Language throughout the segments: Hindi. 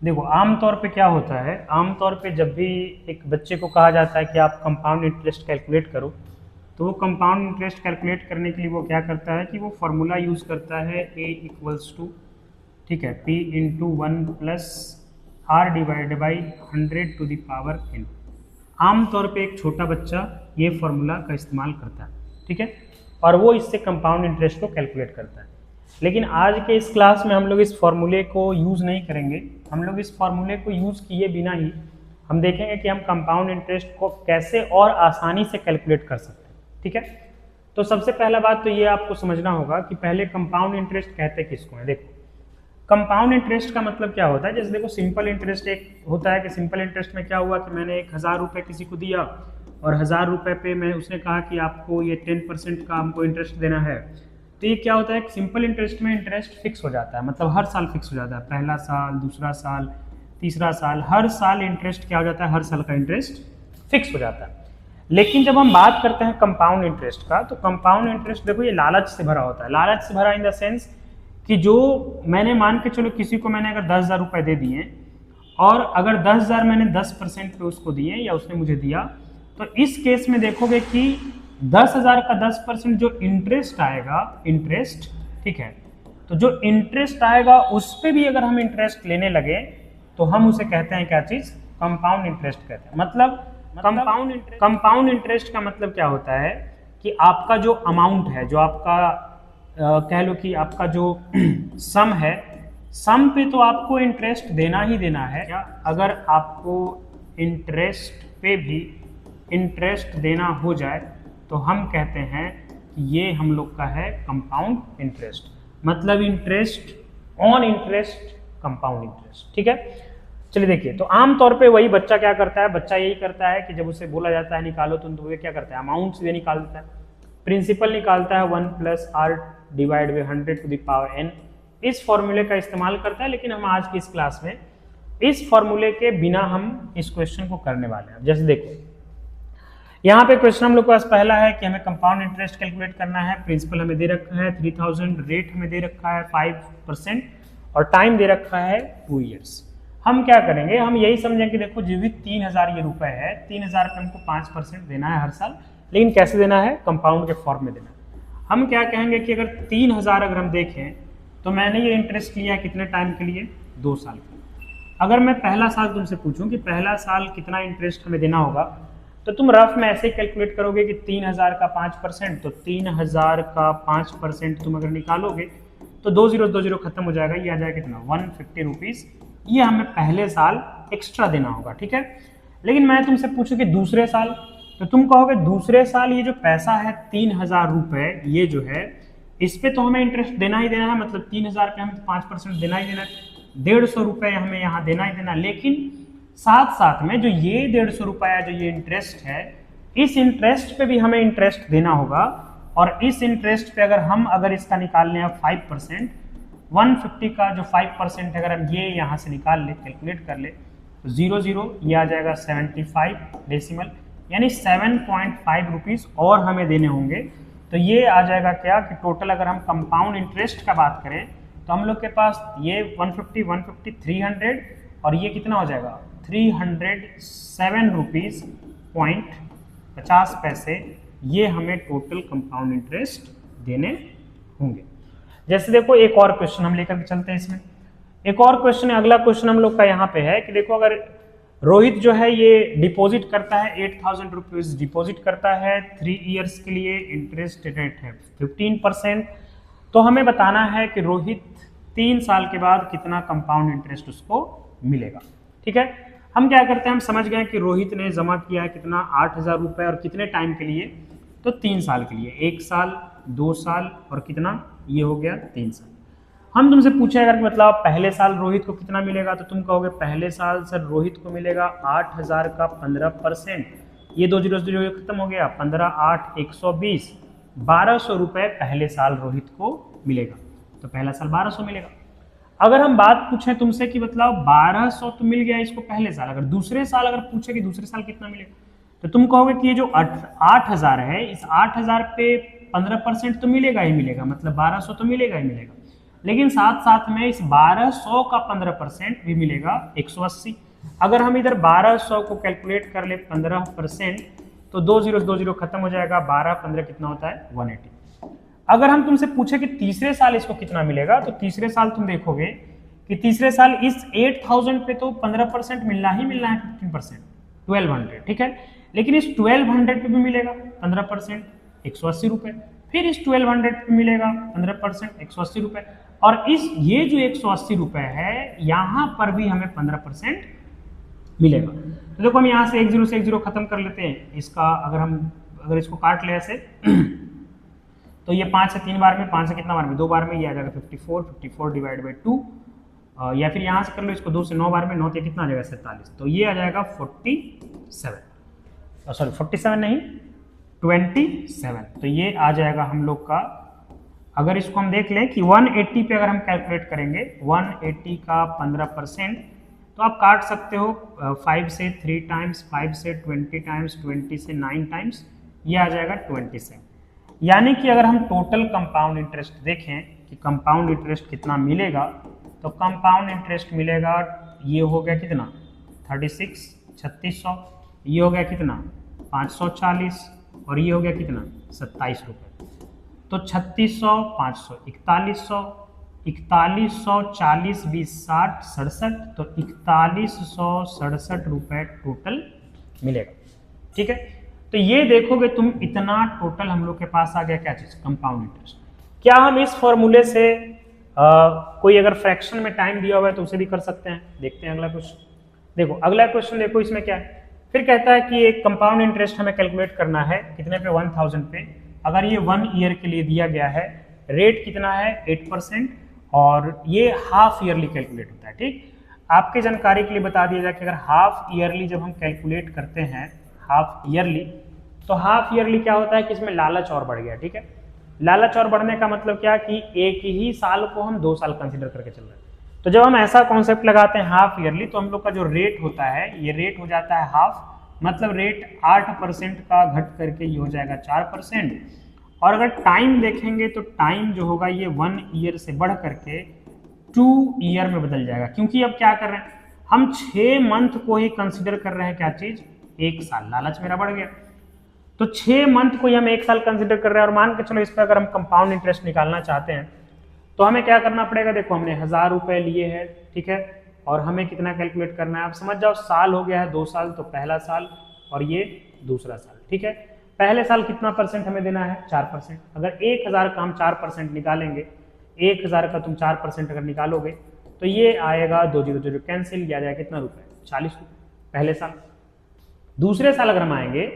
देखो आमतौर पे क्या होता है, आमतौर पे जब भी एक बच्चे को कहा जाता है कि आप कंपाउंड इंटरेस्ट कैलकुलेट करो, तो वो कंपाउंड इंटरेस्ट कैलकुलेट करने के लिए वो क्या करता है कि वो फॉर्मूला यूज़ करता है a इक्वल्स टू, ठीक है, p into one plus r divide by 100 to the power n। आमतौर पे एक छोटा बच्चा ये फॉर्मूला का इस्तेमाल करता है, ठीक है, और वो इससे कंपाउंड इंटरेस्ट को कैलकुलेट करता है। लेकिन आज के इस क्लास में हम लोग इस फॉर्मूले को यूज़ नहीं करेंगे। हम लोग इस फॉर्मूले को यूज़ किए बिना ही हम देखेंगे कि हम कंपाउंड इंटरेस्ट को कैसे और आसानी से कैलकुलेट कर सकते हैं, ठीक है। तो सबसे पहला बात तो ये आपको समझना होगा कि पहले कंपाउंड इंटरेस्ट कहते किसको हैं। देखो कंपाउंड इंटरेस्ट का मतलब क्या होता है, जैसे देखो सिंपल इंटरेस्ट एक होता है कि सिंपल इंटरेस्ट में क्या हुआ कि मैंने 1000 रुपये किसी को दिया और 1000 रुपये पे मैं उसने कहा कि आपको ये 10% का हमको इंटरेस्ट देना है। तो ये क्या होता है, सिंपल इंटरेस्ट में इंटरेस्ट फिक्स हो जाता है, मतलब हर साल फिक्स हो जाता है, पहला साल, दूसरा साल, तीसरा साल, हर साल इंटरेस्ट क्या हो जाता है, हर साल का इंटरेस्ट फिक्स हो जाता है। लेकिन जब हम बात करते हैं कंपाउंड इंटरेस्ट का, तो कंपाउंड इंटरेस्ट देखो ये लालच से भरा होता है। लालच से भरा इन द सेंस कि जो मैंने मान के चलो किसी को मैंने अगर 10,000 रुपये दे दिए और अगर 10,000 मैंने 10% पे उसको दिए या उसने मुझे दिया, तो इस केस में देखोगे कि 10,000 का 10% जो इंटरेस्ट आएगा, इंटरेस्ट, ठीक है, तो जो इंटरेस्ट आएगा उस पर भी अगर हम इंटरेस्ट लेने लगे तो हम उसे कहते हैं क्या चीज, कंपाउंड इंटरेस्ट कहते हैं। मतलब कंपाउंड इंटरेस्ट का मतलब क्या होता है कि आपका जो अमाउंट है, जो आपका कह लो कि आपका जो सम है, सम पे तो आपको इंटरेस्ट देना ही देना है। अगर आपको इंटरेस्ट पे भी इंटरेस्ट देना हो जाए तो हम कहते हैं कि ये हम लोग का है कंपाउंड इंटरेस्ट, मतलब interest on interest, compound interest, ठीक है। चलिए देखिए, तो आमतौर पे वही बच्चा क्या करता है, बच्चा यही करता है कि जब उसे बोला जाता है निकालो तो वो क्या करता है, अमाउंट सीधे निकाल देता है, प्रिंसिपल निकालता है 1 plus r divide by 100 to the power n, इस फॉर्मूले का इस्तेमाल करता है। लेकिन हम आज की इस क्लास में इस फॉर्मूले के बिना हम इस क्वेश्चन को करने वाले हैं। जैसे देखो यहाँ पे क्वेश्चन हम लोग के पास पहला है कि हमें कंपाउंड इंटरेस्ट कैलकुलेट करना है, प्रिंसिपल हमें दे रखा है 3000, रेट हमें दे रखा है 5% और टाइम दे रखा है 2 ईयर्स। हम क्या करेंगे, हम यही समझें कि देखो जो भी 3000 ये रुपए है, 3000 पे हमको 5% देना है हर साल, लेकिन कैसे देना है, कंपाउंड के फॉर्म में देना है। हम क्या कहेंगे कि अगर 3000 अगर हम देखें तो मैंने ये इंटरेस्ट लिया कितने टाइम के लिए, 2 साल के लिए। अगर मैं पहला साल तुमसे पूछूं कि पहला साल कितना इंटरेस्ट हमें देना होगा, तो तुम रफ में ऐसे कैलकुलेट करोगे कि 3000 का 5%, तो 3000 का 5% तुम अगर निकालोगे तो 2 0 खत्म हो जाएगा, ये आ जाएगा कितना, 150 रुपीज़, ये हमें पहले साल एक्स्ट्रा देना होगा, ठीक है। लेकिन मैं तुमसे पूछूं कि दूसरे साल, तो तुम कहोगे दूसरे साल ये जो पैसा है 3000 रुपये, ये जो है इस पे तो हमें इंटरेस्ट देना ही देना है, मतलब 3000 पे हमें 5% देना ही देना है, 150 रुपये हमें यहाँ देना ही देना। लेकिन साथ साथ में जो ये 150 रुपया जो ये इंटरेस्ट है, इस इंटरेस्ट पे भी हमें इंटरेस्ट देना होगा, और इस इंटरेस्ट पे अगर इसका निकालने हैं 5%, 150 का जो 5% अगर हम ये यहाँ से निकाल ले, कैलकुलेट कर ले, तो 0 ये आ जाएगा 75 डेसिमल, यानी 7.5 रुपीज़ और हमें देने होंगे। तो ये आ जाएगा क्या कि टोटल अगर हम कंपाउंड इंटरेस्ट का बात करें तो हम लोग के पास ये 150 300 और ये कितना हो जाएगा 307 रुपीज़ पॉइंट 50 पैसे, ये हमें टोटल कंपाउंड इंटरेस्ट देने होंगे। जैसे देखो एक और क्वेश्चन हम लेकर के चलते हैं, इसमें एक और क्वेश्चन है, अगला क्वेश्चन हम लोग का यहाँ पे है कि देखो अगर रोहित जो है ये डिपॉजिट करता है 8000 रुपीज़ डिपॉजिट करता है 3 ईयर्स के लिए, इंटरेस्ट रेट है 15%, तो हमें बताना है कि रोहित 3 साल के बाद कितना कंपाउंड इंटरेस्ट उसको मिलेगा, ठीक है। हम क्या करते हैं, हम समझ गए कि रोहित ने जमा किया है कितना 8000 रुपये, और कितने टाइम के लिए, तो 3 साल के लिए, 1 साल 2 साल और कितना, ये हो गया 3 साल। हम तुमसे पूछे अगर मतलब पहले साल रोहित को कितना मिलेगा, तो तुम कहोगे पहले साल सर रोहित को मिलेगा 8000 का 15%, ये 2 0 खत्म हो गया, 15 8 120, 1200 रुपये पहले साल रोहित को मिलेगा, तो पहला साल 1200 मिलेगा। अगर हम बात पूछें तुमसे कि मतलब 1200 तो मिल गया इसको पहले साल, अगर दूसरे साल अगर पूछे कि दूसरे साल कितना मिलेगा, तो तुम कहोगे कि ये जो 8000 है, इस 8000 पे 15% तो मिलेगा ही मिलेगा, मतलब 1200 तो मिलेगा ही मिलेगा। लेकिन साथ साथ में इस 1200 का 15% भी मिलेगा 180। अगर हम इधर 1200 को कैलकुलेट कर ले 15%, तो 2 0 खत्म हो जाएगा, 12 15 कितना होता है 180। अगर हम तुमसे पूछे कि तीसरे साल इसको कितना मिलेगा, तो तीसरे साल तुम देखोगे कि तीसरे साल इस 8000 पे तो 15% मिलना ही मिलना है, 15% 1200, ठीक है। लेकिन इस 1200 पे भी मिलेगा 15% 180 रुपए, फिर इस 1200 पे मिलेगा 15% 180 रुपए, और इस ये जो 180 रुपए है यहां पर भी हमें 15% मिलेगा। तो देखो हम यहाँ से 10 से 10 खत्म कर लेते हैं। इसका अगर इसको काट ले ऐसे तो ये 5 से 3 बार में, 5 से कितना बार में 2 बार में, ये आ जाएगा 54 डिवाइड बाई 2, या फिर यहाँ से कर लो इसको 2 से 9 बार में, 9 से कितना आ जाएगा 47, तो ये आ जाएगा 47, सॉरी 47 नहीं 27। तो ये आ जाएगा हम लोग का, अगर इसको हम देख लें कि 180 पे अगर हम कैलकुलेट करेंगे 180 का 15%, तो आप काट सकते हो 5 से 3 टाइम्स, 5 से 20 टाइम्स, 20 से 9 टाइम्स, ये आ जाएगा 27। यानी कि अगर हम टोटल कंपाउंड इंटरेस्ट देखें कि कंपाउंड इंटरेस्ट कितना मिलेगा, तो कंपाउंड इंटरेस्ट मिलेगा, ये हो गया कितना 36 3600, ये हो गया कितना 540, और ये हो गया कितना 27 रुपये। तो 3600 500 4100, 4140 20 60 67, तो 4167 रुपये टोटल मिलेगा, ठीक है। तो ये देखोगे तुम, इतना टोटल हम लोग के पास आ गया क्या चीज, कंपाउंड इंटरेस्ट। क्या हम इस फॉर्मूले से कोई अगर फ्रैक्शन में टाइम दिया हुआ है तो उसे भी कर सकते हैं? देखते हैं अगला क्वेश्चन। देखो अगला क्वेश्चन, देखो इसमें क्या है, फिर कहता है कि एक कंपाउंड इंटरेस्ट हमें कैलकुलेट करना है कितने पे 1000 पे। अगर ये 1 ईयर के लिए दिया गया है, रेट कितना है 8%, और ये हाफ ईयरली कैलकुलेट होता है, ठीक। आपके जानकारी के लिए बता दिया जाए कि अगर हाफ ईयरली जब हम कैलकुलेट करते हैं हाफ ईयरली, तो हाफ ईयरली क्या होता है कि इसमें लालच और बढ़ गया, ठीक है। लालच और बढ़ने का मतलब क्या कि एक ही साल को हम 2 साल कंसीडर करके चल रहे हैं। तो जब हम ऐसा कॉन्सेप्ट लगाते हैं हाफ ईयरली, तो हम लोग का जो रेट होता है, ये रेट हो जाता है हाफ, मतलब रेट 8% का घट करके ये हो जाएगा 4%। और अगर टाइम देखेंगे तो टाइम जो होगा ये 1 ईयर से बढ़ करके 2 ईयर में बदल जाएगा, क्योंकि अब क्या कर रहे हैं हम 6 मंथ को ही कंसिडर कर रहे हैं, क्या चीज 1 साल। लालच मेरा बढ़ गया, तो 6 मंथ को ही हम 1 साल कंसिडर कर रहे हैं। और मान के चलो इस पर अगर हम कंपाउंड इंटरेस्ट निकालना चाहते हैं तो हमें क्या करना पड़ेगा, देखो हमने 1000 रुपए लिए हैं, ठीक है, और हमें कितना कैलकुलेट करना है, आप समझ जाओ, साल हो गया है 2 साल, तो पहला साल और ये दूसरा साल, ठीक है। पहले साल कितना परसेंट हमें देना है 4%। अगर 1000 का हम 4% निकालेंगे, 1000 का तुम 4% अगर निकालोगे तो ये आएगा 2 0 0 कैंसिल, या जाएगा कितना रुपए 40 रुपये पहले साल। दूसरे साल अगर हम आएंगे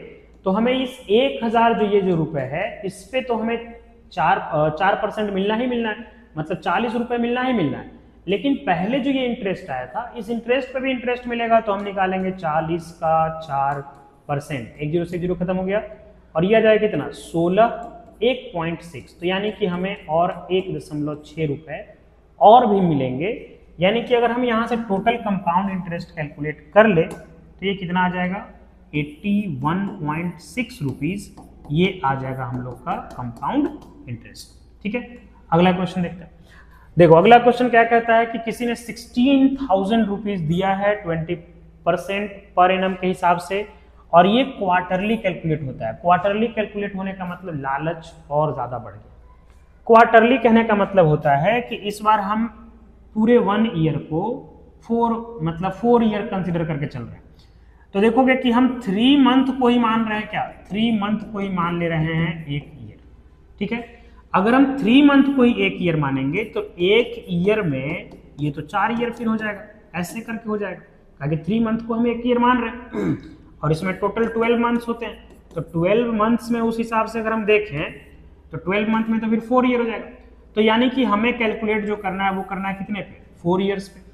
तो हमें इस 1000 जो ये जो रुपए है इस पे तो हमें 4% मिलना ही मिलना है, मतलब 40 रुपए मिलना ही मिलना है। लेकिन पहले जो ये इंटरेस्ट आया था, इस इंटरेस्ट पे भी इंटरेस्ट मिलेगा, तो हम निकालेंगे 40 का 4%, 1 0 से 0 खत्म हो गया, और ये आ जाएगा कितना 16 1.6, तो यानी कि हमें और 1.6 रुपए और भी मिलेंगे। यानी कि अगर हम यहाँ से टोटल कंपाउंड इंटरेस्ट कैलकुलेट कर ले तो ये कितना आ जाएगा 81.6 रुपीज, ये आ जाएगा हम लोग का कंपाउंड इंटरेस्ट, ठीक है। अगला क्वेश्चन देखते हैं। देखो अगला क्वेश्चन क्या कहता है कि किसी ने 16,000 रुपीज दिया है 20% पर एनम के हिसाब से, और ये क्वार्टरली कैलकुलेट होता है। क्वार्टरली कैलकुलेट होने का मतलब लालच और ज्यादा बढ़ गया। क्वार्टरली कहने का मतलब होता है कि इस बार हम पूरे 1 ईयर को 4 ईयर कंसिडर करके चल रहे हैं। तो देखोगे कि हम 3 मंथ को ही मान रहे हैं, क्या 3 मंथ को ही मान ले रहे हैं 1 ईयर, ठीक है। अगर हम 3 मंथ को ही 1 ईयर मानेंगे तो 1 ईयर में ये तो 4 ईयर फिर हो जाएगा, ऐसे करके हो जाएगा, क्योंकि 3 मंथ को हम 1 ईयर मान रहे हैं और इसमें टोटल 12 मंथ्स होते हैं। तो 12 मंथ्स में उस हिसाब से अगर हम देखें तो 12 मंथ में तो फिर 4 ईयर हो जाएगा। तो यानी कि हमें कैलकुलेट जो करना है वो करना है कितने पे 4 ईयर्स पे।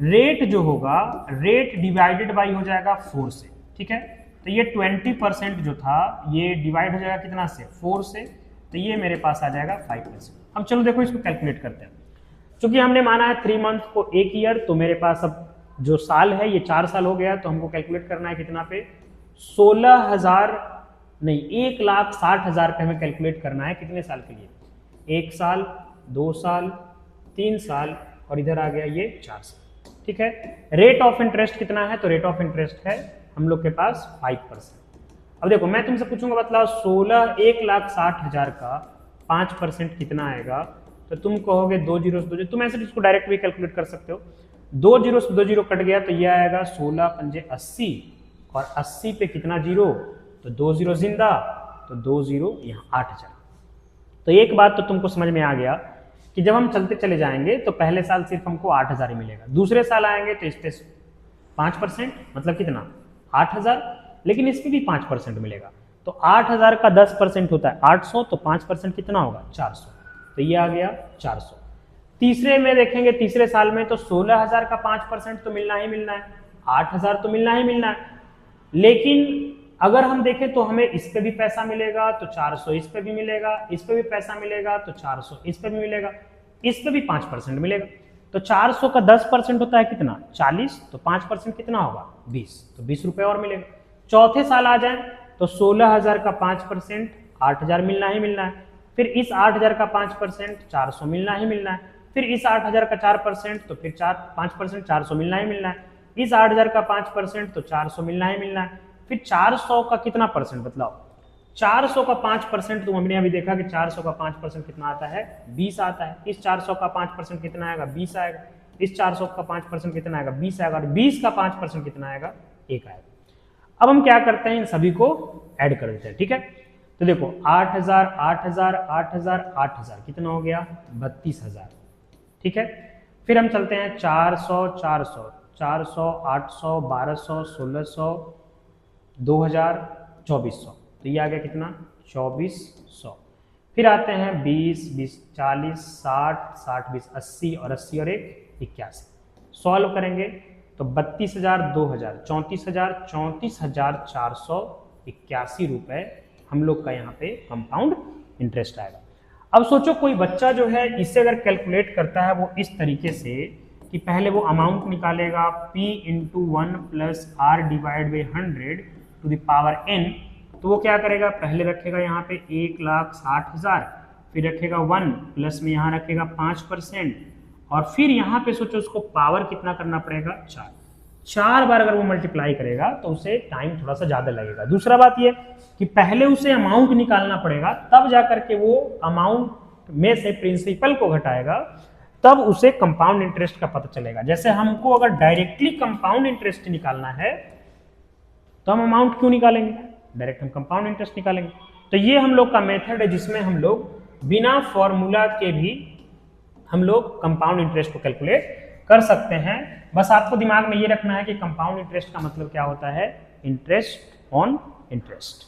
रेट जो होगा, रेट डिवाइडेड बाई हो जाएगा 4 से, ठीक है। तो ये 20% जो था ये डिवाइड हो जाएगा कितना से 4 से, तो ये मेरे पास आ जाएगा 5%। अब चलो देखो इसको कैलकुलेट करते हैं। चूंकि हमने माना है 3 मंथ को 1 ईयर, तो मेरे पास अब जो साल है ये 4 साल हो गया, तो हमको कैलकुलेट करना है कितना पे 16,000 नहीं 1,60,000 पे हमें कैलकुलेट करना है कितने साल के लिए, 1 साल 2 साल 3 साल और इधर आ गया ये 4 साल। ठीक है, रेट ऑफ इंटरेस्ट कितना है? तो रेट ऑफ इंटरेस्ट है हम लोग के पास 5%। अब देखो मैं तुमसे पूछूंगा बतलाओ 1,60,000 का 5% कितना आएगा? तो तुम कहोगे 2 जीरो से 2 जीरो, तुम ऐसे इसको डायरेक्ट भी कैलकुलेट कर सकते हो। 2 जीरो से 2 जीरो कट गया तो ये आएगा 16 पंजे 80 और 80 पे कितना जीरो? तो 2 जीरो जिंदा, तो 2 जीरो यहाँ 8,000। तो एक बात तो तुमको समझ में आ गया कि जब हम चलते चले जाएंगे तो पहले साल सिर्फ हमको 8,000 ही मिलेगा, दूसरे साल आएंगे तो इस पे 5% मतलब कितना 8,000, लेकिन इसमें भी 5% मिलेगा। तो 8,000 का 10% होता है 800, तो 5% कितना होगा 400, तो ये आ गया 400। तीसरे में देखेंगे, तीसरे साल में तो 16,000 का 5% तो मिलना ही मिलना है, 8,000 तो मिलना ही मिलना है। लेकिन अगर हम देखें तो हमें इस पे भी पैसा मिलेगा तो 400, इस पे भी मिलेगा, इस पे भी पैसा मिलेगा तो 400, इस पे भी मिलेगा, इस पे भी 5% मिलेगा। तो 400 का 10% होता है कितना 40, तो 5% कितना होगा 20, तो 20 रुपए और मिलेगा। चौथे साल आ जाए तो 16,000 का 5% 8,000 मिलना ही मिलना है, फिर इस 8,000 का 5% 400 मिलना ही मिलना है, फिर इस 8,000 का 4% तो फिर 5% 400 मिलना ही मिलना है, इस 8,000 का 5% तो 400 मिलना ही मिलना है, फिर 400 का कितना परसेंट बतलाओ? 400 का 5% तो हमने अभी देखा कि 400 का 5% कितना आता है 20 आता है, इस 400 का 5% कितना आएगा 20 आएगा, इस 400 का 5% कितना आएगा 20 आएगा, और 20 का 5% कितना आएगा 1 आएगा। अब हम क्या करते हैं, इन सभी को ऐड कर देते हैं। ठीक है, तो देखो 8,000 8,000 8,000 8,000 कितना हो गया 32,000। ठीक है, फिर हम चलते हैं 400 400 400 800 1200 1600 2,000 2,400, तो ये आ गया कितना 2,400। फिर आते हैं 20 20 40 60 60 20 80 और 80 और 1 81। सॉल्व करेंगे तो 32,000 2,000 34,000 34,481 रुपए हम लोग का यहाँ पे कंपाउंड इंटरेस्ट आएगा। अब सोचो कोई बच्चा जो है इससे अगर कैलकुलेट करता है वो इस तरीके से कि पहले वो अमाउंट निकालेगा p into 1 plus r divide by 100 to the power n, तो वो क्या करेगा पहले रखेगा यहाँ पे 1,60,000, फिर रखेगा 1 प्लस में यहाँ रखेगा 5%, और फिर यहाँ पे सोचो उसको पावर कितना करना पड़ेगा 4 बार अगर वो मल्टीप्लाई करेगा तो उसे टाइम थोड़ा सा ज्यादा लगेगा। दूसरा बात ये कि पहले उसे अमाउंट निकालना पड़ेगा, तब जाकर के वो अमाउंट में से प्रिंसिपल को घटाएगा, तब उसे कंपाउंड इंटरेस्ट का पता चलेगा। जैसे हमको अगर डायरेक्टली कंपाउंड इंटरेस्ट निकालना है तो हम अमाउंट क्यों निकालेंगे, डायरेक्ट हम कंपाउंड इंटरेस्ट निकालेंगे। तो ये हम लोग का मेथड है जिसमें हम लोग बिना फॉर्मूला के भी हम लोग कंपाउंड इंटरेस्ट को कैलकुलेट कर सकते हैं। बस आपको दिमाग में ये रखना है कि कंपाउंड इंटरेस्ट का मतलब क्या होता है, इंटरेस्ट ऑन इंटरेस्ट।